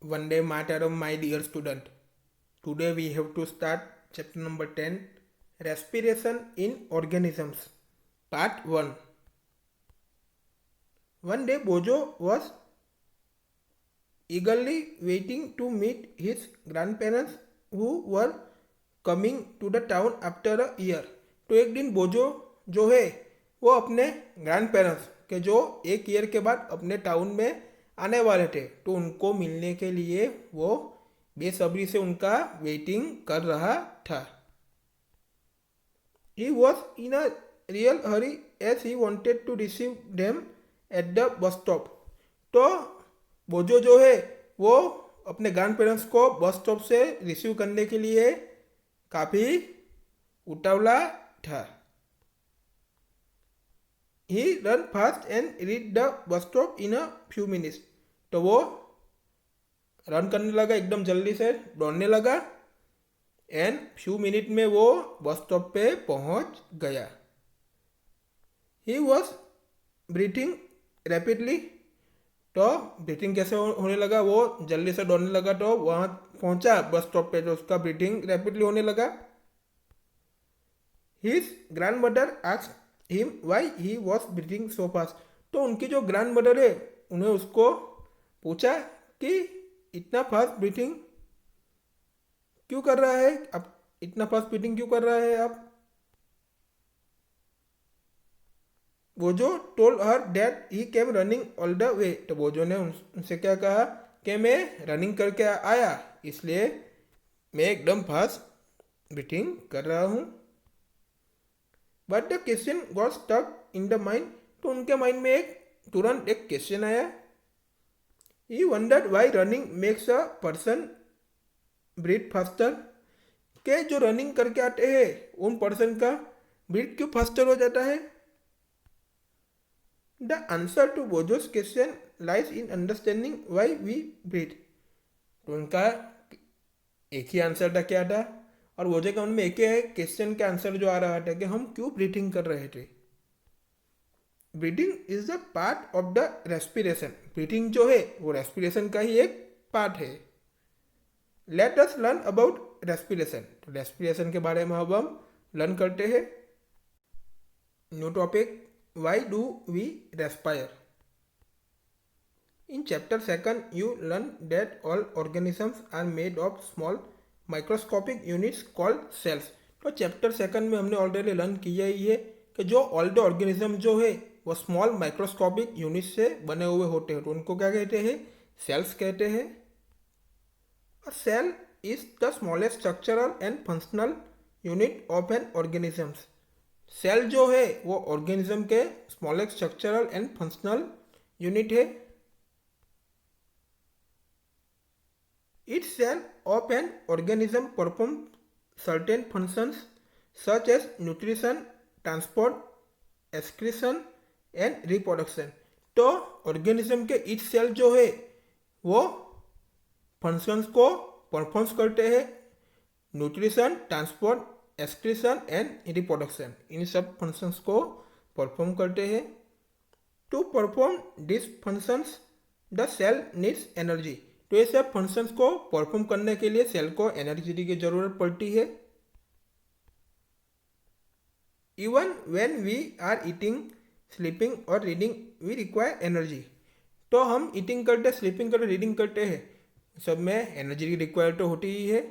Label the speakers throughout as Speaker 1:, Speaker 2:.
Speaker 1: One day, Mataram, my dear student. Today we have to start chapter number 10, Respiration in Organisms, Part 1. One day, Bojo was eagerly waiting to meet his grandparents who were coming to the town after a year. तो एक दिन बोजो जो है वो अपने grand parents के जो एक ईयर के बाद अपने टाउन में आने वाले थे तो उनको मिलने के लिए वो बेसब्री से उनका वेटिंग कर रहा था. He was in a real hurry as he wanted to receive them at the bus stop. तो बोजो जो है वो अपने ग्रैंड पेरेंट्स को बस स्टॉप से रिसीव करने के लिए काफ़ी उतावला था. He run fast and reached the bus stop in a few minutes. तो वो रन करने लगा, एकदम जल्दी से दौड़ने लगा एंड फ्यू मिनट में वो बस स्टॉप पे पहुंच गया. He was breathing rapidly. तो ब्रीथिंग कैसे होने लगा, वो जल्दी से दौड़ने लगा तो वहाँ पहुंचा बस स्टॉप पे तो उसका ब्रीथिंग रैपिडली होने लगा. His grand mother asked him why he was breathing so fast. तो उनकी जो ग्रैंड मदर है उन्हें उसको पूछा कि इतना फास्ट ब्रीथिंग क्यों कर रहा है, अब इतना फास्ट ब्रीथिंग क्यों कर रहा है आप. बोजो told her that he came running all the way. तो बोजो ने उनसे क्या कहा कि मैं रनिंग करके आया इसलिए मैं एकदम फास्ट ब्रीथिंग कर रहा हूँ. But the question got stuck in the mind. तो उनके माइंड में तुरंत एक क्वेश्चन आया. He wondered why running makes a person breathe faster. के जो रनिंग करके आते हैं उन पर्सन का ब्रीथ क्यों फास्टर हो जाता है. The answer to Bezos's question lies in understanding why we breathe. तो उनका एक ही आंसर था, क्या था, और बोजो के मन में एक ही क्वेश्चन का आंसर जो आ रहा था कि हम क्यों ब्रीथिंग कर रहे थे. Breathing is the part of the respiration. Breathing जो है वो रेस्पिरेशन का ही एक पार्ट है. Let us learn about respiration. तो रेस्पिरेशन के बारे में अब हम लर्न करते हैं. New topic, why do we respire. In chapter 2 you learn that all organisms are made of small microscopic units called cells. तो चैप्टर 2 में हमने ऑलरेडी लर्न किया ही है कि जो ऑल द ऑर्गेनिज्म जो है वो स्मॉल माइक्रोस्कोपिक यूनिट से बने हुए होते हैं तो उनको क्या कहते हैं, सेल्स कहते हैं. A cell is the smallest structural and functional unit of an organism. Cell जो है वो ऑर्गेनिज्म के smallest structural and functional unit है. Each cell of an organism performs certain functions such as nutrition, transport, excretion and reproduction. तो organism के each cell जो है वो फंक्शंस को परफॉर्म्स करते हैं. Nutrition, transport, excretion and reproduction, इन सब फंक्शंस को परफॉर्म करते हैं. To perform this functions the cell needs energy. तो ये सब फंक्शंस को परफॉर्म करने के लिए सेल को एनर्जी की जरूरत पड़ती है. Even when we are eating, sleeping और रीडिंग वी रिक्वायर एनर्जी. तो हम ईटिंग करते, स्लीपिंग करते, रीडिंग करते हैं, सब में एनर्जी की रिक्वायर तो होती ही है.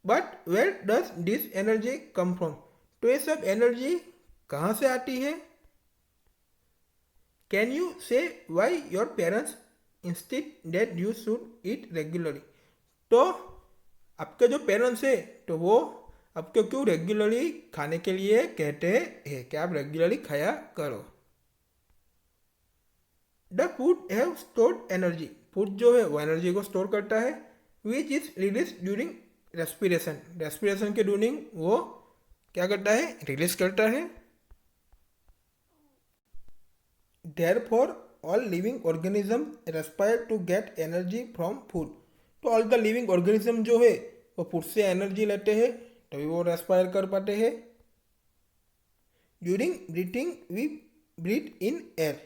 Speaker 1: But where does this energy come from. तो ये सब एनर्जी कहाँ से आती है. Can you say why your parents instead that you should eat regularly. तो आपके जो पेरेंट्स है तो वो आपको क्यों रेगुलरली खाने के लिए कहते हैं कि आप रेगुलरली खाया करो. The food have stored energy. Food जो है वो एनर्जी को स्टोर करता है. Which is release during respiration. Respiration के ड्यूरिंग वो क्या करता है, रिलीज करता है. Therefore all living organism respire to get energy from food. तो ऑल द लिविंग ऑर्गेनिज्म जो है वो फूड से एनर्जी लेते हैं तभी वो रेस्पायर कर पाते हैं. During breathing we breathe in air.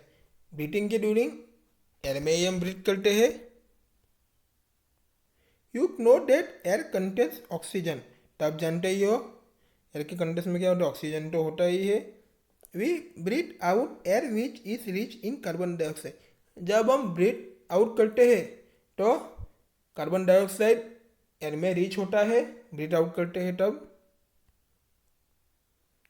Speaker 1: Breathing के ड्यूरिंग एयर में ही हम ब्रीथ करते हैं. You know that air contains oxygen, तो आप जानते ही हो एयर के कंटेंस में क्या होता है, ऑक्सीजन तो होता ही है। We breathe out air which is rich in carbon dioxide, जब हम ब्रीथ आउट करते हैं तो कार्बन डाइऑक्साइड एयर में रिच होता है, ब्रीथ आउट करते हैं तब।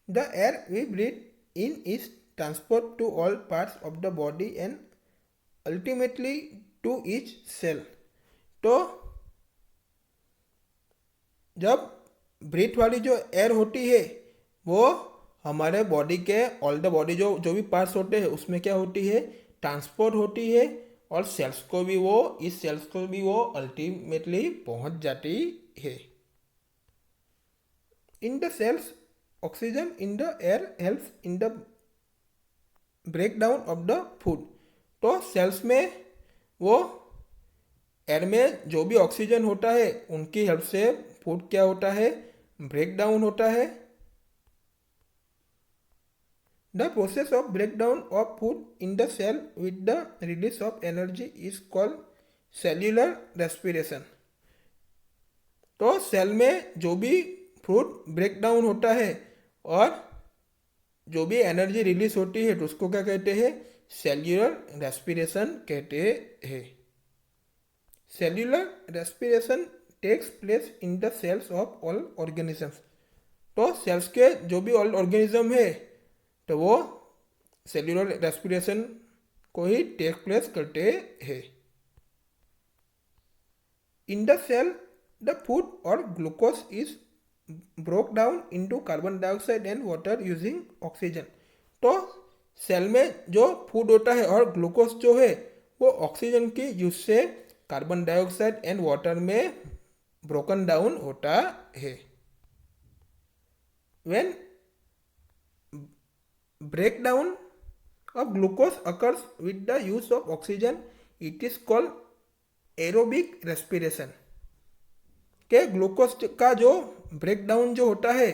Speaker 1: The air we breathe in is transport to all parts of the body and ultimately to each cell, तो जब ब्रीथ वाली जो एयर होती है वो हमारे बॉडी के ऑल द बॉडी जो जो भी पार्ट्स होते हैं उसमें क्या होती है, ट्रांसपोर्ट होती है, और सेल्स को भी वो इस सेल्स को भी वो अल्टीमेटली पहुंच जाती है। In the cells oxygen in the air helps in the break down of the food, तो सेल्स में वो एयर में जो भी ऑक्सीजन होता है उनकी हेल्प से फूड क्या होता है, ब्रेक डाउन होता है। The process of break down of food in the cell with the release of energy is called cellular respiration, तो सेल में जो भी फूड ब्रेक डाउन होता है और जो भी एनर्जी रिलीज होती है तो उसको क्या कहते हैं, सेल्यूलर रेस्पिरेशन कहते हैं। Cellular respiration takes place in the cells of all organisms, तो सेल्स के जो भी ऑल ऑर्गेनिज्म है तो वो सेल्यूलर रेस्पिरेशन को ही टेक प्लेस करते हैं। In the cell the food और glucose is broke down into carbon dioxide and water using oxygen, तो सेल में जो फूड होता है और ग्लूकोज जो है वो ऑक्सीजन की यूज से कार्बन डाइऑक्साइड एंड वाटर में ब्रोकन डाउन होता है। When breakdown of glucose occurs with the use of oxygen, it is called aerobic respiration, के ग्लूकोज का जो ब्रेकडाउन जो होता है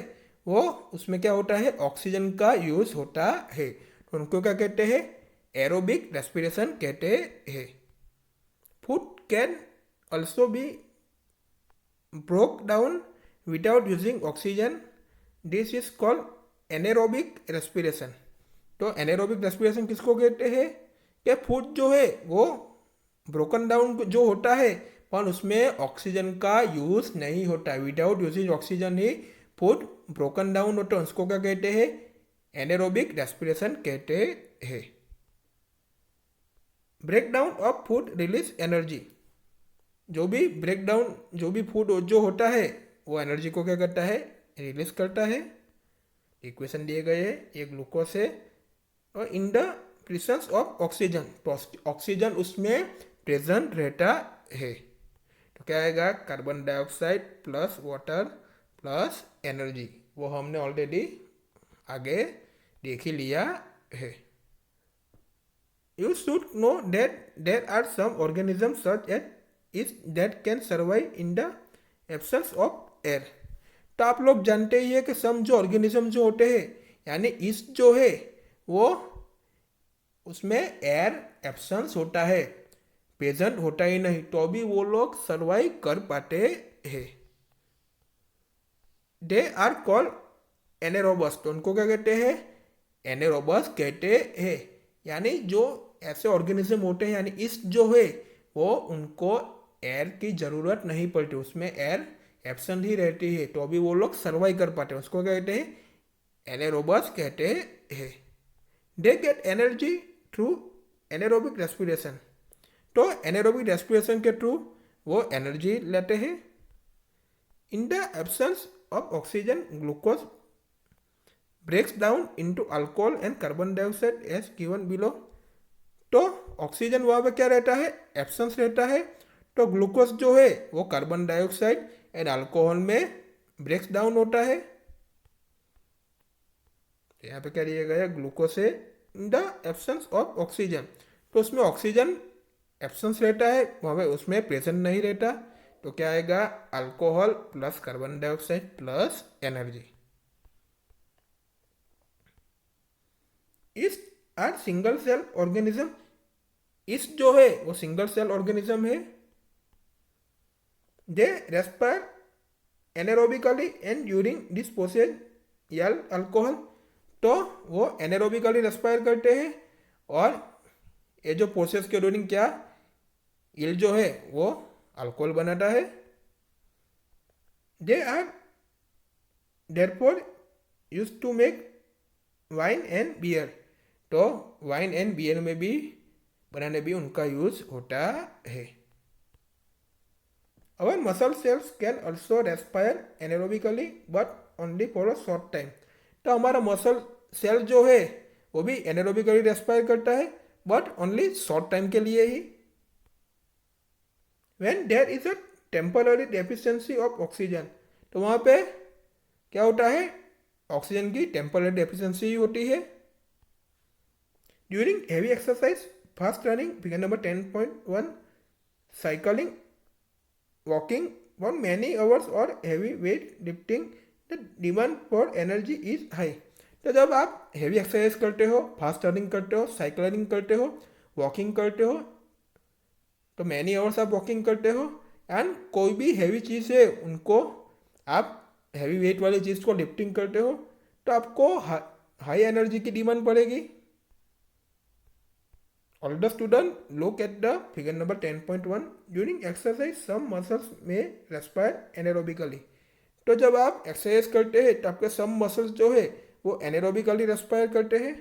Speaker 1: वो उसमें क्या होता है, ऑक्सीजन का यूज होता है, तो उनको क्या कहते हैं, एरोबिक रेस्पिरेशन कहते हैं। Food can also be broke down without using oxygen, this is called anaerobic respiration, तो एनेरोबिक रेस्पिरेशन किसको कहते हैं, कि फूड जो है वो ब्रोकन डाउन जो होता है पर उसमें ऑक्सीजन का यूज नहीं होता है, विदाउट यूजिंग ऑक्सीजन ही फूड ब्रोकन डाउन होता है, उसको क्या कहते हैं, एनेरोबिक रेस्पिरेशन कहते हैं। Break down of food release energy, जो भी ब्रेक डाउन जो भी फूड जो होता है वो एनर्जी को क्या करता है, रिलीज करता है। इक्वेशन दिए गए हैं, ये ग्लूकोज है और in the presence of oxygen, तो ऑक्सीजन उसमें प्रेजेंट रहता है, तो क्या आएगा, carbon dioxide plus water plus energy, वो हमने ऑलरेडी आगे देख ही लिया है। You should know that there are some organism such as that can survive in the absence of air, तो आप लोग जानते ही है कि सम जो ऑर्गेनिज्म जो होते हैं यानी ईस्ट जो है वो उसमें एयर एब्सेंस होता है, प्रेजेंट होता ही नहीं, तो भी वो लोग सर्वाइव कर पाते हैं। दे आर कॉल्ड एनेरोबस, तो उनको क्या कहते हैं, एनेरोबस कहते हैं, यानी जो ऐसे ऑर्गेनिज्म होते हैं यानी ईस्ट जो है वो उनको एयर की जरूरत नहीं पड़ती, उसमें एयर एब्सेंट ही रहती है, तो अभी वो लोग सर्वाइव कर पाते हैं, उसको क्या कहते हैं, एनेरोबस कहते हैं। They get energy through anaerobic respiration, तो एनेरोबिक रेस्पिरेशन के थ्रू वो एनर्जी लेते हैं। In the absence of oxygen glucose breaks down into alcohol and carbon dioxide as given below, तो ऑक्सीजन वहाँ पे क्या रहता है, एब्सेंस रहता है, तो ग्लूकोज जो है वो कार्बन डाइऑक्साइड एंड अल्कोहल में ब्रेक्स डाउन होता है। यहाँ पे क्या दिया गया है, ग्लूकोज है in the absence of oxygen, तो उसमें ऑक्सीजन एब्सेंस रहता है, वहाँ पे उसमें प्रेजेंट नहीं रहता, तो क्या आएगा, alcohol plus carbon dioxide plus energy. Yeast are single cell organism, yeast जो है वो सिंगल सेल ऑर्गेनिज्म है, they respire anaerobically and during this process yield alcohol, तो वो एनारोबिकली रेस्पायर करते हैं और ये जो प्रोसेस के ड्यूरिंग क्या इल जो है वो अल्कोहल बनाता है। They are therefore use to make wine and beer, तो वाइन एंड बियर में भी बनाने भी उनका यूज होता है। Our muscle cells can also respire anaerobically but only for a short time. तो हमारा मसल सेल जो है वो भी एनारोबिकली रेस्पायर करता है बट ओनली शॉर्ट टाइम के लिए ही। When there is a temporary deficiency of oxygen, तो वहाँ पे क्या होता है, ऑक्सीजन की टेम्पररी डेफिशिएंसी होती है। During heavy exercise, fast running, figure number 10.1, cycling, walking for many hours or heavy weight lifting, the demand for energy is high. तो जब आप हेवी एक्सरसाइज करते हो, फास्ट रनिंग करते हो, साइकिलिंग करते हो, वॉकिंग करते हो, तो मैनी आवर्स आप वॉकिंग करते हो एंड कोई भी हैवी चीज़ है उनको आप हैवी वेट वाली चीज़ को लिफ्टिंग करते हो तो आपको हाई एनर्जी की डिमांड पड़ेगी। All the students look at the figure number 10.1. During exercise, some muscles may respire anaerobically. तो जब आप एक्सरसाइज करते हैं तो आपके सम मसल्स जो है वो एनारोबिकली रेस्पायर करते हैं,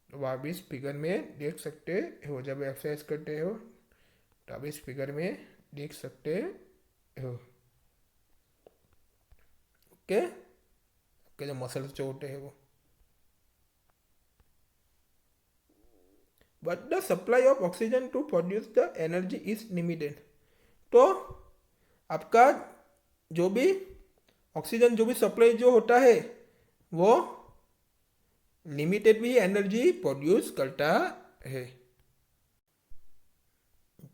Speaker 1: तो आप इस फिगर में देख सकते हो। जब एक्सरसाइज करते हो तो आप इस फिगर में देख सकते हो। ओके, आपके जो मसल्स जो होते हैं वो, but the supply of oxygen to produce the energy is limited. तो आपका जो भी ऑक्सीजन जो भी सप्लाई जो होता है वो लिमिटेड भी एनर्जी प्रोड्यूस करता है।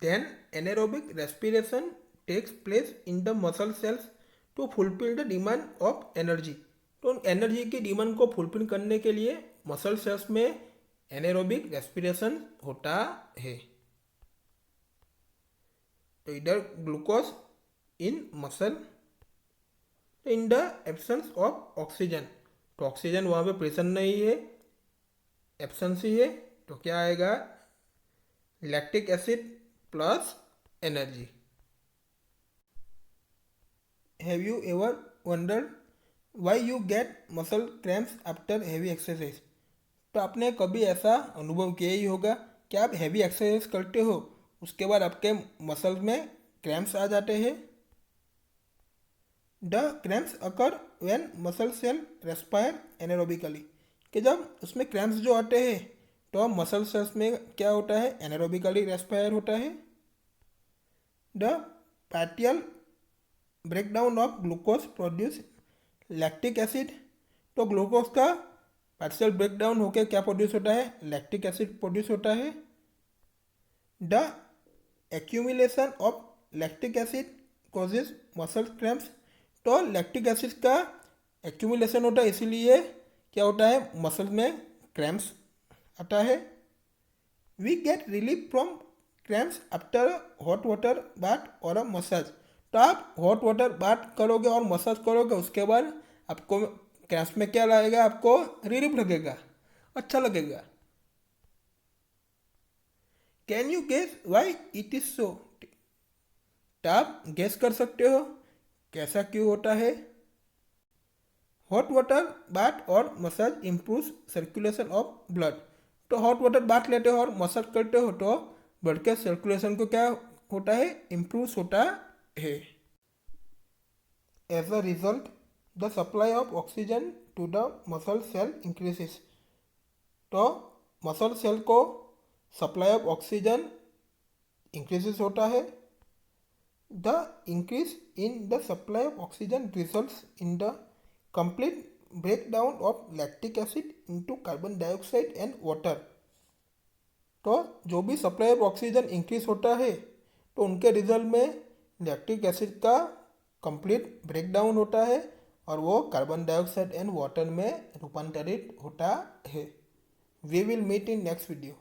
Speaker 1: Then anaerobic respiration takes place in the muscle cells to fulfil the demand of energy. तो एनर्जी की डिमांड को फुलफिल करने के लिए मसल सेल्स में एनारोबिक रेस्पिरेशन होता है। तो इधर glucose in muscle, in the absence of oxygen, तो ऑक्सीजन वहाँ पे प्रेजेंट नहीं है, एब्सेंस ही है, तो क्या आएगा, lactic acid plus energy. Have you ever wondered why you get muscle cramps after heavy exercise? तो आपने कभी ऐसा अनुभव किया ही होगा कि आप हैवी एक्सरसाइज करते हो उसके बाद आपके मसल्स में क्रैम्प्स आ जाते हैं। The cramps occur when muscle cell respire anaerobically, कि जब उसमें क्रैम्प्स जो आते हैं तो मसल सेल्स में क्या होता है, एनारोबिकली रेस्पायर होता है। The partial breakdown of glucose produce lactic acid, तो ग्लूकोज का पार्शियल ब्रेकडाउन होकर क्या प्रोड्यूस होता है, लैक्टिक एसिड प्रोड्यूस होता है। The accumulation of lactic acid causes muscle cramps, तो लैक्टिक एसिड का एक्यूमुलेशन होता है इसीलिए क्या होता है, मसल में क्रैम्प्स आता है। We get relief from cramps after hot water bath or a massage, तो आप हॉट वाटर बाथ करोगे और मसाज करोगे उसके बाद आपको क्रैम्प्स में क्या लगेगा, आपको रिलीफ लगेगा, अच्छा लगेगा। Can you guess why it is so? तो आप गेस कर सकते हो कैसा क्यों होता है। हॉट वाटर बाथ और massage improve circulation of blood, तो हॉट वाटर बाथ लेते हो और मसाज करते हो तो ब्लड के सर्कुलेशन को क्या होता है, इम्प्रूव होता है। As a result the supply of oxygen to the muscle cell increases, तो मसल सेल को सप्लाई ऑफ ऑक्सीजन इंक्रीजेस होता है। The increase in the supply of oxygen results in the complete breakdown of lactic acid into carbon dioxide and water, तो जो भी supply of oxygen increase होता है तो उनके रिजल्ट में लैक्टिक एसिड का कंप्लीट ब्रेकडाउन होता है और वो कार्बन डाइऑक्साइड एंड वाटर में रूपांतरित होता है। We will meet in next video.